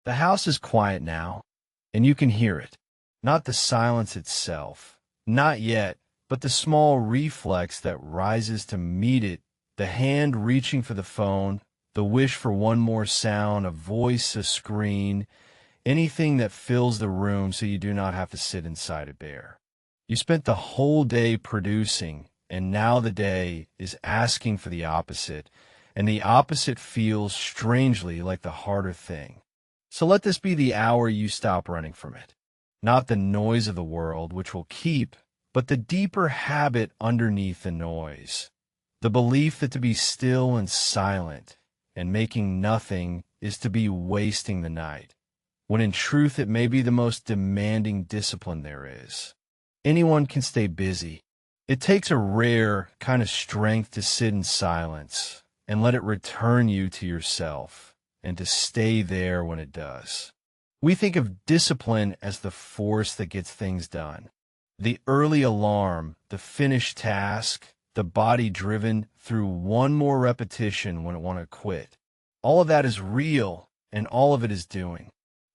The house is quiet now, and you can hear it. Not the silence itself, not yet, but the small reflex that rises to meet it, the hand reaching for the phone, the wish for one more sound, a voice, a screen, anything that fills the room so you do not have to sit inside it bare. You spent the whole day producing, and now the day is asking for the opposite, and the opposite feels strangely like the harder thing. So let this be the hour you stop running from it. Not the noise of the world, which will keep, but the deeper habit underneath the noise. The belief that to be still and silent and making nothing is to be wasting the night, when in truth it may be the most demanding discipline there is. Anyone can stay busy. It takes a rare kind of strength to sit in silence and let it return you to yourself, and to stay there when it does. We think of discipline as the force that gets things done. The early alarm, the finished task, the body driven through one more repetition when it wants to quit. All of that is real, and all of it is doing.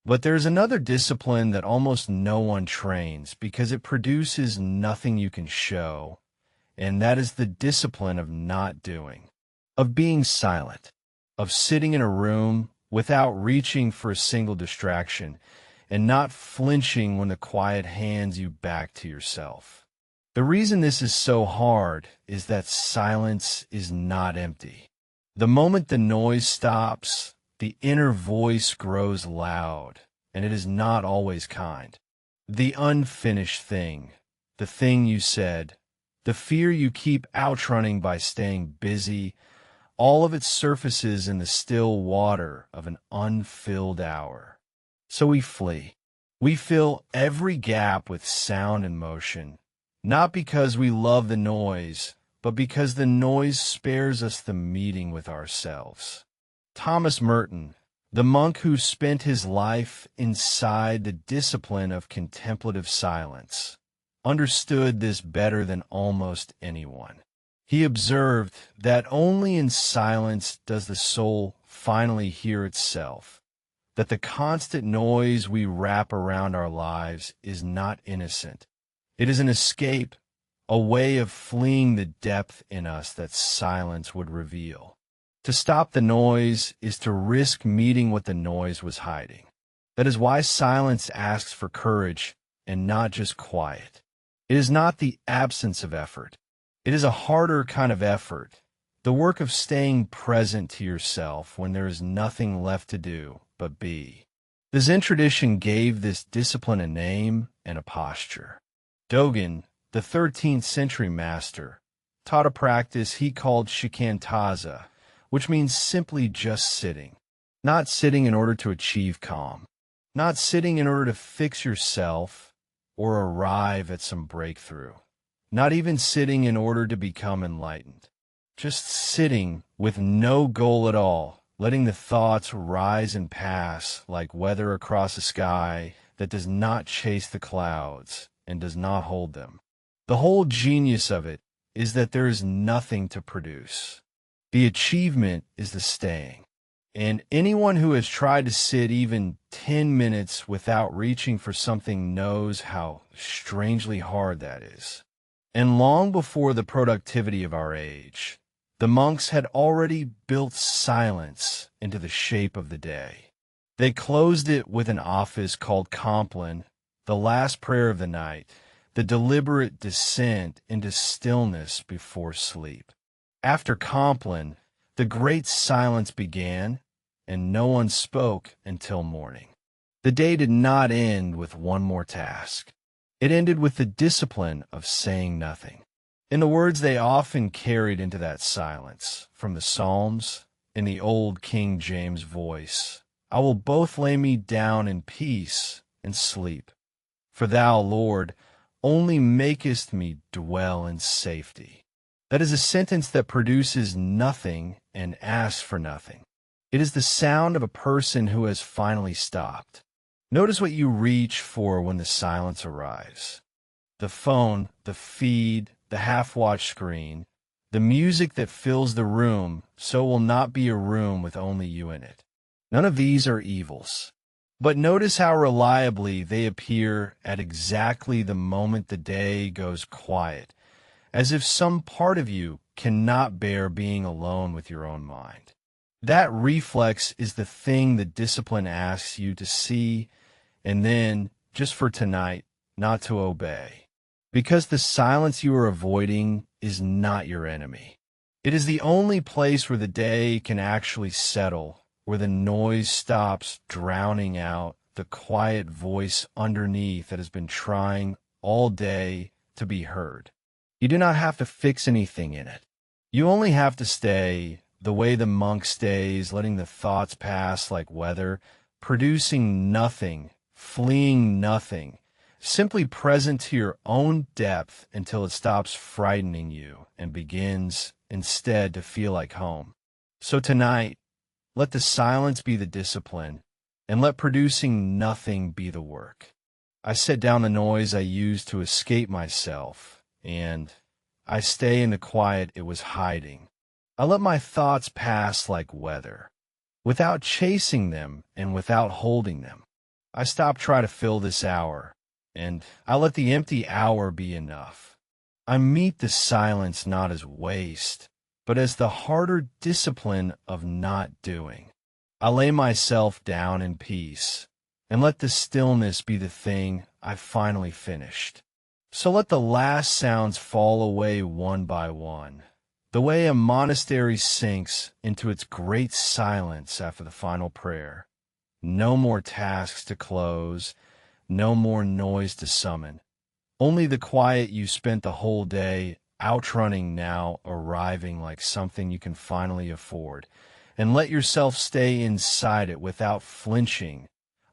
But there's another discipline that almost no one trains because it produces nothing you can show, and that is the discipline of not doing, of being silent, of sitting in a room without reaching for a single distraction, and not flinching when the quiet hands you back to yourself. The reason this is so hard is that silence is not empty. The moment the noise stops, the inner voice grows loud, and it is not always kind. The unfinished thing, the thing you said, the fear you keep outrunning by staying busy, all of it surfaces in the still water of an unfilled hour. So we flee. We fill every gap with sound and motion, not because we love the noise, but because the noise spares us the meeting with ourselves. Thomas Merton, the monk who spent his life inside the discipline of contemplative silence, understood this better than almost anyone. He observed that only in silence does the soul finally hear itself, that the constant noise we wrap around our lives is not innocent. It is an escape, a way of fleeing the depth in us that silence would reveal. To stop the noise is to risk meeting what the noise was hiding. That is why silence asks for courage and not just quiet. It is not the absence of effort. It is a harder kind of effort, the work of staying present to yourself when there is nothing left to do but be. The Zen tradition gave this discipline a name and a posture. Dogen, the 13th century master, taught a practice he called shikantaza, which means simply just sitting. Not sitting in order to achieve calm. Not sitting in order to fix yourself or arrive at some breakthrough. Not even sitting in order to become enlightened. Just sitting with no goal at all, letting the thoughts rise and pass like weather across a sky that does not chase the clouds and does not hold them. The whole genius of it is that there is nothing to produce. The achievement is the staying. And anyone who has tried to sit even 10 minutes without reaching for something knows how strangely hard that is. And long before the productivity of our age, the monks had already built silence into the shape of the day. They closed it with an office called compline, the last prayer of the night, the deliberate descent into stillness before sleep. After compline, the great silence began, and no one spoke until morning. The day did not end with one more task. It ended with the discipline of saying nothing. In the words they often carried into that silence, from the Psalms, in the old King James voice, I will both lay me down in peace and sleep. For thou, Lord, only makest me dwell in safety. That is a sentence that produces nothing and asks for nothing. It is the sound of a person who has finally stopped. Notice what you reach for when the silence arrives. The phone, the feed, the half-watched screen, the music that fills the room, so will not be a room with only you in it. None of these are evils. But notice how reliably they appear at exactly the moment the day goes quiet, as if some part of you cannot bear being alone with your own mind. That reflex is the thing that discipline asks you to see, and then, just for tonight, not to obey. Because the silence you are avoiding is not your enemy. It is the only place where the day can actually settle, where the noise stops drowning out the quiet voice underneath that has been trying all day to be heard. You do not have to fix anything in it. You only have to stay the way the monk stays, letting the thoughts pass like weather, producing nothing, fleeing nothing, simply present to your own depth until it stops frightening you and begins instead to feel like home. So tonight, let the silence be the discipline, and let producing nothing be the work. I set down the noise I used to escape myself, and I stay in the quiet it was hiding. I let my thoughts pass like weather, without chasing them and without holding them. I stop trying to fill this hour, and I let the empty hour be enough. I meet the silence not as waste, but as the harder discipline of not doing. I lay myself down in peace, and let the stillness be the thing I've finally finished. So let the last sounds fall away one by one, the way a monastery sinks into its great silence after the final prayer. No more tasks to close, no more noise to summon. Only the quiet you spent the whole day outrunning now arriving like something you can finally afford, and let yourself stay inside it without flinching.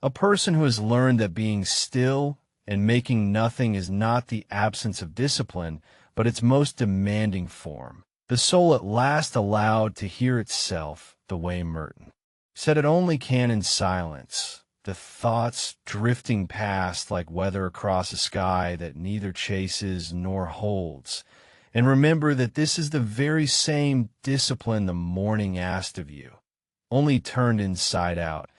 A person who has learned that being still and making nothing is not the absence of discipline, but its most demanding form. The soul at last allowed to hear itself the way Merton said it only can in silence, the thoughts drifting past like weather across a sky that neither chases nor holds. And remember that this is the very same discipline the morning asked of you, only turned inside out.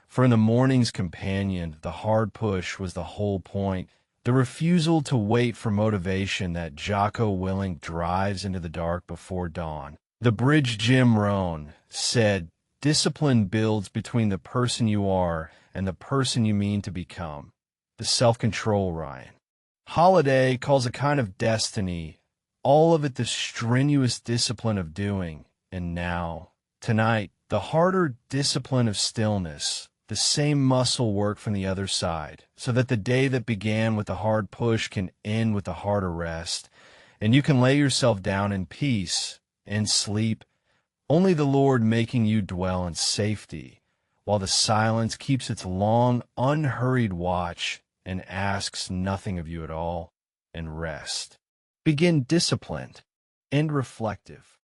For in the morning's companion, the hard push was the whole point, the refusal to wait for motivation that Jocko Willink drives into the dark before dawn. The bridge Jim Rohn said, discipline builds between the person you are and the person you mean to become. The self-control Ryan. Holiday calls a kind of destiny, all of it the strenuous discipline of doing, and now, tonight, the harder discipline of stillness, the same muscle work from the other side, so that the day that began with the hard push can end with the harder rest, and you can lay yourself down in peace and sleep, only the Lord making you dwell in safety, while the silence keeps its long, unhurried watch and asks nothing of you at all, and rest. Begin disciplined, end reflective.